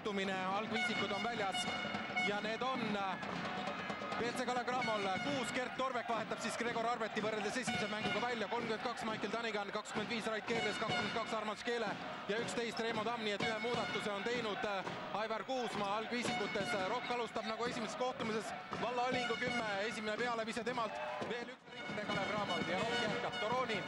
kohtumine, algviisikud on väljas ja need on BC Kalev Cramol 6, Gert Torbek vahetab siis Gregor Arbeti võrreldes esimese mänguga välja, 32 Michael Danigan, 25 Rait Keerles, 22 Armand Škele ja 11 Reimo Tamm, nii et ühe muudatuse on teinud Aivar Kuusmaa algviisikutes. Rokk alustab nagu esimeses kohtumises, Valla Alingu 10, esimene pealevise temalt, veel üks ring Kalev Cramol ja Rokk jätkab. Toronin,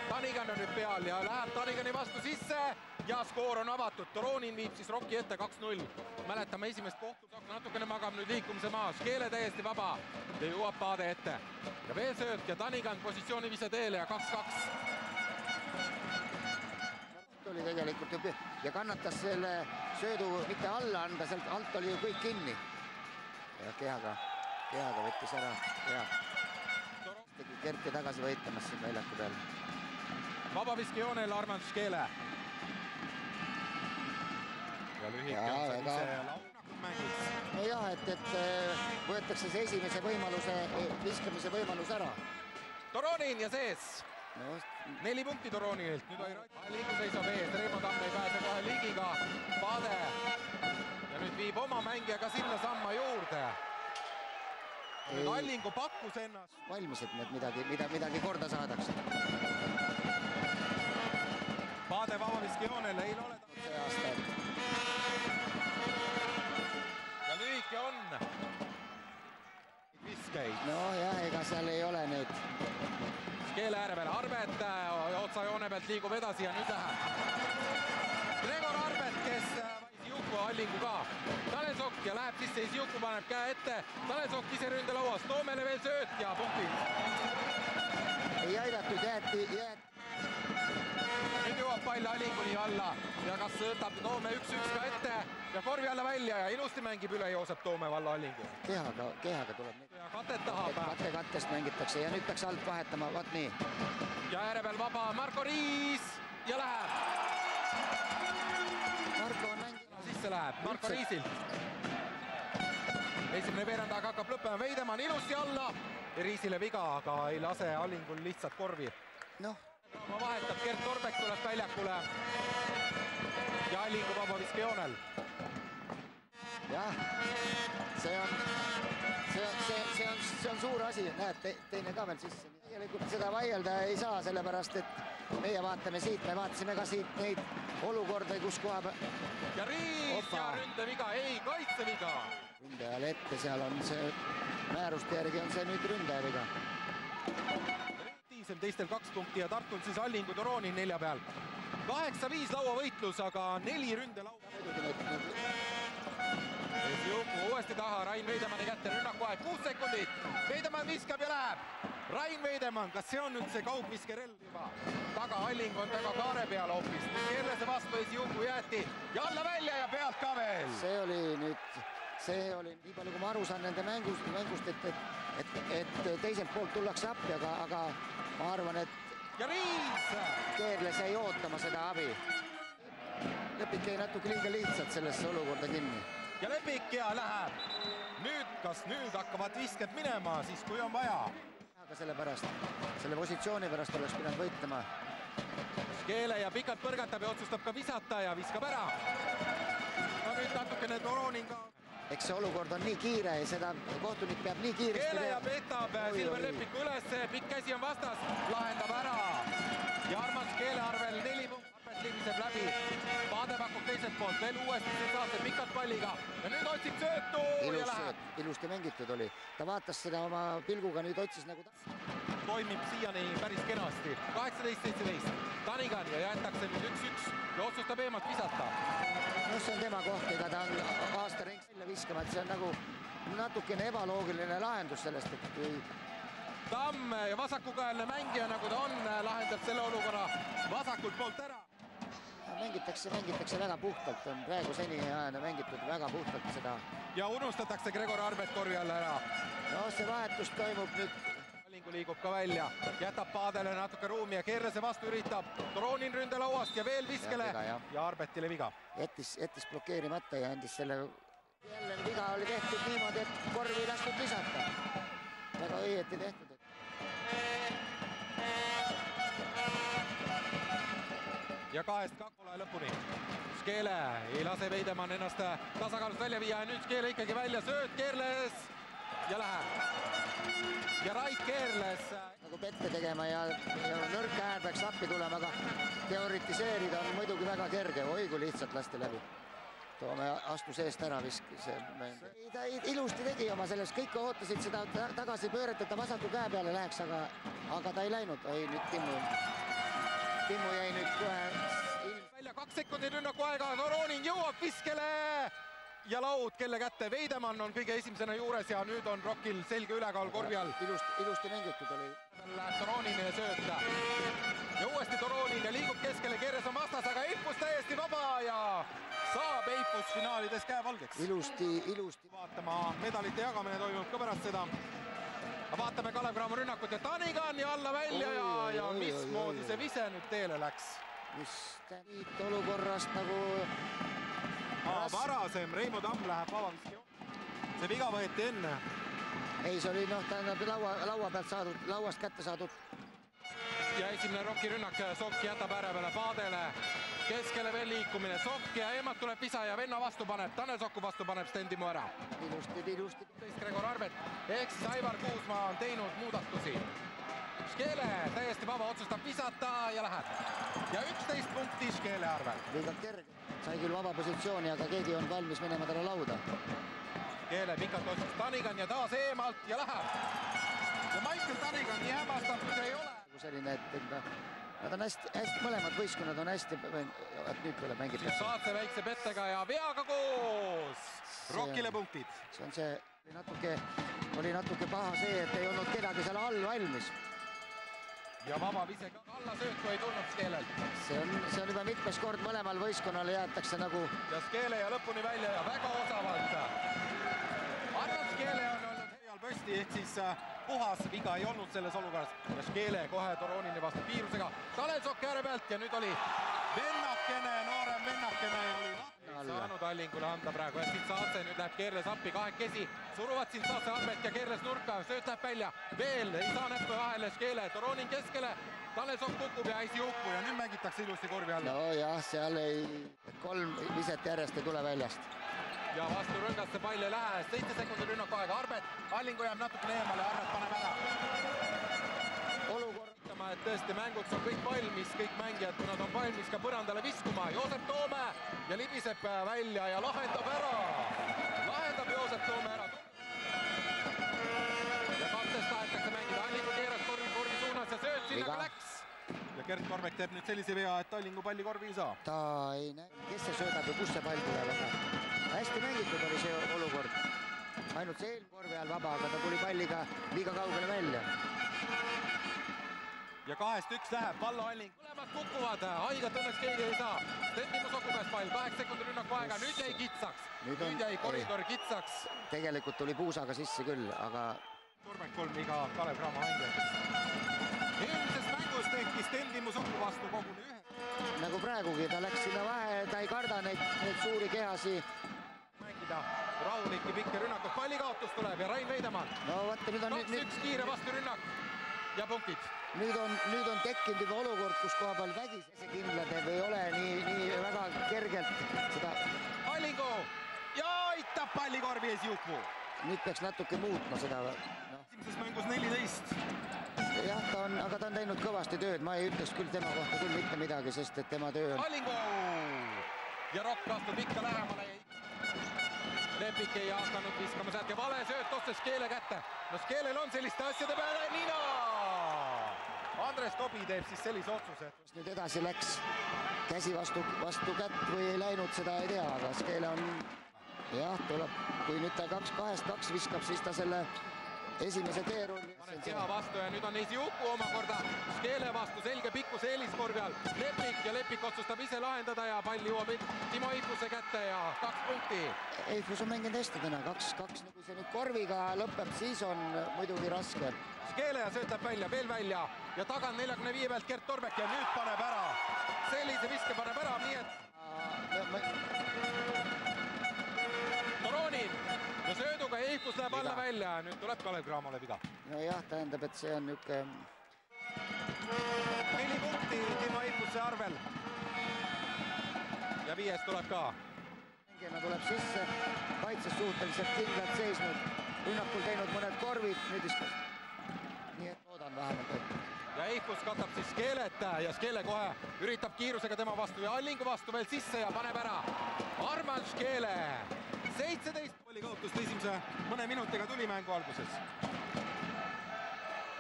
Danigan on nüüd peal ja läheb Danigani vastu sisse ja skoor on avatud. Toronin viib siis Rocki ette 2-0. Mäletame esimest kohtu, natukene magab nüüd liikumise maa, Škele täiesti vaba ja jõuab Paade ette. Ja veel sööt ja Danigan positsiooni vise teele ja 2-2. Oli tegelikult ja kannatas selle söödu mitte alla anda, sealt alt oli ju kõik kinni. Ja kehaga võttis ära. Tegi Gerti tagasi võitlemas siin väljaku peal. Vabaviskejoonel Armand Škele. Ja lühike on see ise launakud mängiks. No jah, et võetakse see esimese võimaluse, viskamise võimalus ära. Toronin ja sees. 4 punkti Toronilt. Nüüd oli Liigu seisab ees, Reimo Tamm ei pääse kohe liigiga. Paade ja nüüd viib oma mängija ka sinna samma juurde. Nüüd Allingu pakkus ennast. Valmis, et need midagi korda saadakse. Paade vabaviskejoonel ei ole see aasta. Ja lühike on viskeid. No jah, ega seal ei ole nüüd. Škele ääre peale, Arbet otsajoone pealt liigub edasi ja nüüd läheb Gregor Arbet, kes Isiuku Allingu ka. Talesokk ja läheb sisse, Isiuku paneb käe ette. Talesokk ise ründelauas, Toomele veel sööt ja punktid. Ei aidatud, jäeti. Nüüd jõuab pall Allinguni alla ja kas võtab Toome 1-1 ka ette ja korvi alla välja ja ilusti mängib üle Joosep Toome Valla Allingu. Kehaga tuleb. Ja katet tahab. Kattest mängitakse ja nüüd peaks alt vahetama, vaat nii. Ja ääre peal vaba Marko Riis ja läheb. Marko on mänginud. Sisse läheb Marko Riisilt. Esimene veerandaga hakkab lõppema, Veidemann ilusti alla. Riisile viga, aga ei lase Allingul lihtsalt korvi. Noh. Ma vahetab, Gert Torbek tuleb väljakule ja Allingu vabaviskejoonel. Jah, see on suur asi, näed, teine ka veel sisse. Tegelikult seda vaielda ei saa, sellepärast et meie vaatame siit, me vaatasime ka siit neid olukorda, kus koha ja Riis ja ründeviga, ei kaitseviga. Ründajale ette, seal on see määruste järgi on see nüüd ründajaviga. Teistel 2 punkti ja Tartul siis Allingu Toronin 4 peal. 8-5 lauavõitlus, aga 4 ründelauda. Esiuku uuesti taha, Rain Veidemanni kätte, rünnaku aeg 6 sekundit. Veidemann viskab ja läheb. Rain Veidemann, kas see on nüüd see kaugviskerelv juba? Taga Alling on taga kaare peal hoopis. Keerlese vastu Esiuku jäeti ja alla välja ja pealt ka veel. See oli nii palju, kui ma aru saan nende mängust, et teiselt poolt tullakse appi, aga ma arvan, et ja Riis! Keerles jäi ootama seda abi. Lepik jäi natuke liiga lihtsalt sellesse olukorda kinni. Ja Lepik ja läheb. Kas nüüd hakkavad visked minema, siis kui on vaja? Aga selle positsiooni pärast oleks pidanud võitlema. Škele ja pikalt põrgatab ja otsustab ka visata ja viskab ära. No nüüd natukene Toronin ka. Eks see olukord on nii kiire ja seda kohtunik peab nii kiiresti. Škele ja petab Silver Lepiku üles, pikk käsi on vastas, lahendab ära. Ja Armand Škele arvel 4 punkti, Apet libiseb läbi. Paade pakub teiselt poolt, veel uuesti saase pikalt palliga. Ja nüüd otsib söötu ja läheb. Ilusti mängitud oli. Ta vaatas seda oma pilguga, nüüd otsis nagu toimib siiani päris kenasti. 18-17. Danigan ja jäetakse nüüd 1-1 ja otsustab eemalt visata. No see on tema koht, ega ta on aasta ringi välja viskama, et see on nagu natukene ebaloogiline lahendus sellest, et kui Tamm ja vasakukäelne mängija, nagu ta on, lahendab selle olukorra vasakult poolt ära. Mängitakse väga puhtalt, on praegu seni mängitud väga puhtalt seda. Ja unustatakse Gregor Arbet korvi alla ära. No see vahetus toimub nüüd. Allingu liigub ka välja, jätab Paadele natuke ruumi ja Keerlese vastu üritab Toronin ründelauast ja veel viskele ja Arbetile viga. Jättis blokeerimata ja andis selle. Jälle viga oli tehtud niimoodi, et korvi ei lastud lisata. Väga õieti tehtud. Ja 2-2 lõpuni. Skeele ei lase Veidemann ennast tasakaalust välja viia ja nüüd Skeele ikkagi välja, sööt Keerles ja läheb. Ja Rait Keerles nagu pette tegema ja nõrk äär peaks appi tulema, aga teoritiseerida on muidugi väga kerge. Oi, kui lihtsalt lasti läbi. Toome astus eest ära viskis. Ta ilusti tegi oma sellest, kõik ootasid seda tagasi pööret, et ta vasaku käe peale läheks, aga ta ei läinud. Oi, nüüd Timmu jäi nüüd kohe välja 2 sekundit rünnaku aega, Toronin jõuab viskele ja laud kelle kätte. Veidemann on kõige esimesena juures ja nüüd on Rokil selge ülekaal korvi all. Ilusti mängitud oli. Toronini sööta ja uuesti Toronin ja liigub keskele, Keerles on vastas, aga Eipus täiesti vaba ja saab Eipus finaalides käevalgeks. Ilusti. Vaatama, medalite jagamine toimub ka pärast seda. Vaatame Kalev Cramo rünnakut ja Tanigan ja alla välja ja mismoodi see vise nüüd teele läks. Just olukorrast nagu varasem Reimo Tamm läheb vabaviski. See viga võeti enne. Ei, see oli tähendab laua pealt saadud, lauast kätte saadud. Ja esimene Roki rünnak, Sokk jätab ääre peale Paadele. Keskele veel liikumine, Sokk ja Eemat tuleb visa ja venna vastu paneb, Tanel Sokku vastu paneb Stendimu ära. Ilusti. Gregor Arbet, ehk siis Aivar Kuusmaa on teinud muudatusi. Skeele täiesti vaba, otsustab visata ja läheb. Ja 11 punkti Skeele arvel. Liiga kerge. Sai küll vaba positsiooni, aga keegi on valmis minema talle lauda. Skeele pikalt otsus Tanigan ja taas Eemalt ja läheb. Ja Michael Tanigan nii hämmastatud ei ole. Selline, et nad on hästi, mõlemad võistkonnad on hästi, et nüüd tuleb mängida. Saatse väikse pettega ja veaga koos. Rokile punktid. See on see, oli natuke paha see, et ei olnud kedagi seal all valmis. Ja vaba vise alla söötu ei tulnud Skeelelt. See on juba mitmes kord mõlemal võistkonnale jäetakse nagu... Ja Skeele ja lõpuni välja ja väga osavalt. Arnold Skeele on olnud heal pösti, ehk siis puhas viga ei olnud selles olukorras. Ja Skeele kohe Toronini vastu kiirusega. Tanel Sokk ääre pealt ja nüüd oli vennakene, noorem vennakene oli saanud Allingule anda praegu. Ja siit Saatse nüüd läheb Keerles appi kahekesi. Suruvad siin Saatse Arbet ja Keerles nurka. Sööt läheb välja. Veel ei saa näppe vahele Skeele. Toronin keskele. Tanel Sokk kukub ja hästi jukku ja nüüd mängitakse ilusti korvi alla. No jah, seal ei... 3 viset järjest ei tule väljast. Ja vastu rõngaste pall ei lähe. 7 sekundi rünnaku aega. Arbet, Allingu jääb natukene eemale. Arbet paneb ära. Olukorda, et tõesti mänguks on kõik valmis, kõik mängijad, kui nad on valmis ka põrandale viskuma. Joosep Toome ja libiseb välja ja lahendab ära. Lahendab Joosep Toome ära. Ja kattest tahetakse mängida. Allingu keeras korvi suunas ja sööt sinna ka läks. Ja Gert Korbek teeb nüüd sellise vea, et Allingu palli korvi ei saa. Ta ei näe, kes see söödab ja kus see pall tuleb. Hästi mängitud oli see olukord. Ainult see korvi all vaba, aga ta tuli palliga liiga kaugele välja. Ja 2-1 läheb, Vallo Alling. Mõlemad kukuvad, haigat õnneks keegi ei saa. Stendimu Soku käest pall, 8 sekundi rünnaku aega, nüüd jäi kitsaks. Nüüd jäi koridor kitsaks. Tegelikult tuli puusaga sisse küll, aga... Turbek 3 iga Kalev Cramo mängijatest. Eelmises mängus tehti Stendimu Soku vastu koguni 1. Nagu praegugi, ta läks sinna vahe, ta ei karda neid suuri kehasi. Mängida rahulikki pikki rünnakut, pallikaotus tuleb ja Rain Veidemann. No vaata, nüüd on... 2-1 kiire vastu rünnak ja punktid. Nüüd on tekkinud juba olukord, kus koha peal vägise kindlad ei ole nii väga kergelt seda... Allingu ja aitab pallikorvi ees Juku. Nüüd peaks natuke muutma seda. Esimeses mängus 14. Jah, aga ta on teinud kõvasti tööd. Ma ei ütleks küll tema kohta küll mitte midagi, sest et tema töö on... Allingu ja Rokk astub ikka lähemale. Lepik ei hakanud viskama sealt ja vale sööt ostes Skeele kätte. No Skeelel on selliste asjade peale Nina! Andres Tobi teeb siis sellise otsuse. Nüüd edasi läks käsi vastu kätt või ei läinud, seda ei tea, aga Skeele on... Jah, tuleb, kui nüüd ta 2-2 viskab, siis ta selle esimese teerulli... Keha vastu ja nüüd on Eisi Uku omakorda Skeele vastu, selge pikkus eeliskorvi all. Lepik ja Lepik otsustab ise lahendada ja pall jõuab Timo Eifuse kätte ja 2 punkti. Eifus on mänginud hästi täna, 2-2. Kui see nüüd korviga lõpeb, siis on muidugi raske. Skeele ja söötab välja, veel välja ja tagant 45 pealt Gert Torbek ja nüüd paneb ära. Sellise viske paneb ära, nii et... Toronin ja sööduga Eifus läheb alla välja ja nüüd tuleb Kalev Cramole viga. No jah, tähendab, et see on niuke... 4 punkti Timo Eifuse arvel. ja 5. tuleb ka. mängijana tuleb sisse, kaitses suhteliselt kindlalt seisnud, rünnakul teinud mõned korvid, nüüd viskas. nii et loodan vähemalt, et ja Eichus katab siis Skeelet ja Skeele kohe üritab kiirusega tema vastu ja Allingu vastu veel sisse ja paneb ära. Arman Skeele, 17 oli kaotust esimese mõne minutiga tuli mängu alguses.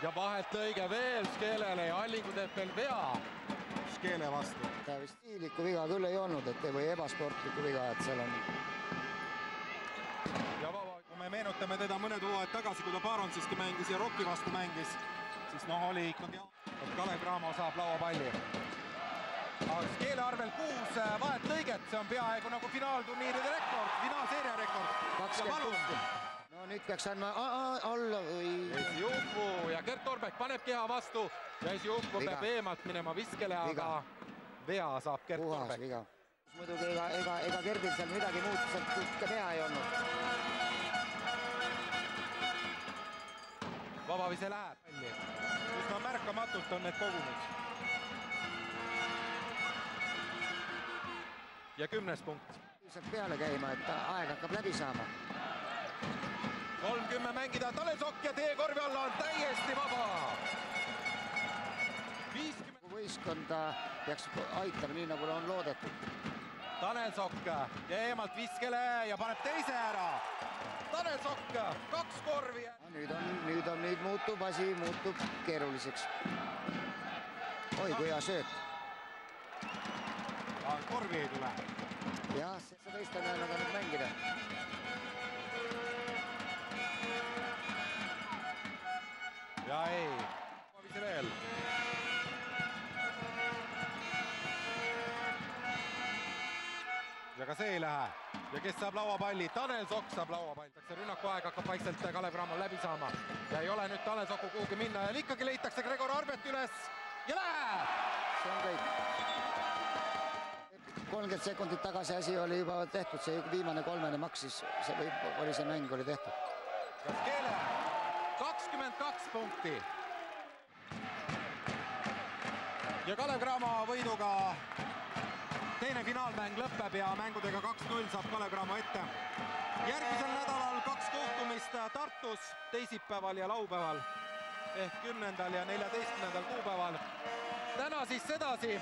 ja vahelt lõige veel Skeelele ja Allingu teeb veel vea Skeele vastu. ta vist stiilikku viga küll ei olnud, et või ebasportlikku viga, et seal on. ja kui me meenutame teda mõned hooajad tagasi, kui ta Baronsiski mängis ja Rocki vastu mängis, siis noh, oli ikkagi, et Kalev Cramo saab lauapalli. Aga Skeele arvel 6 vahet lõiget, see on peaaegu nagu finaalturniiride rekord, finaalseeria rekord. 20 punkti. No nüüd peaks andma alla või... Esiuku ja Gert Torbek paneb keha vastu ja Esiuku peab eemalt minema viskele, aga vea saab Gert Torbek. Viga. Muidugi ega Gerdil seal midagi muud sealt ka teha ei olnud. Vabavise läheb palli. Üsna märkamatult on need kogunud. Ja 10. punkt. Saab peale käima, et aeg hakkab läbi saama. 30 mängida, Tanel Sokk ja tee korvi alla on täiesti vaba. 50... võistkonda peaks aitama nii, nagu on loodetud. Tanel Sokk ja eemalt viskele ja paneb teise ära. Tanel Sokk, 2 korvi. Nüüd muutub asi, muutub keeruliseks. Oi, kui hea sööt. Korvi ei tule. Jah, seda teist on jäänud nüüd mängida. Ja ei, vabavise veel. Ja ka see ei lähe. Ja kes saab lauapalli? Tanel Sokk saab lauapalli. Rünnaku aeg hakkab vaikselt Kalev Cramo läbi saama. Ja ei ole nüüd Tanel Sokku kuhugi minna ja ikkagi leitakse Gregor Arbet üles. Ja läheb! See on kõik. 30 sekundit tagasi asi oli juba tehtud, see viimane 3. maksis, see mäng oli tehtud. Skeele, 22 punkti. Ja Kalev Cramo võiduga teine finaalmäng lõpeb ja mängudega 2-0 saab Kalev Cramo ette. Järgmisel nädalal 2 kohtumist Tartus teisipäeval ja laupäeval ehk 10. ja 14. kuupäeval. Täna siis sedasi.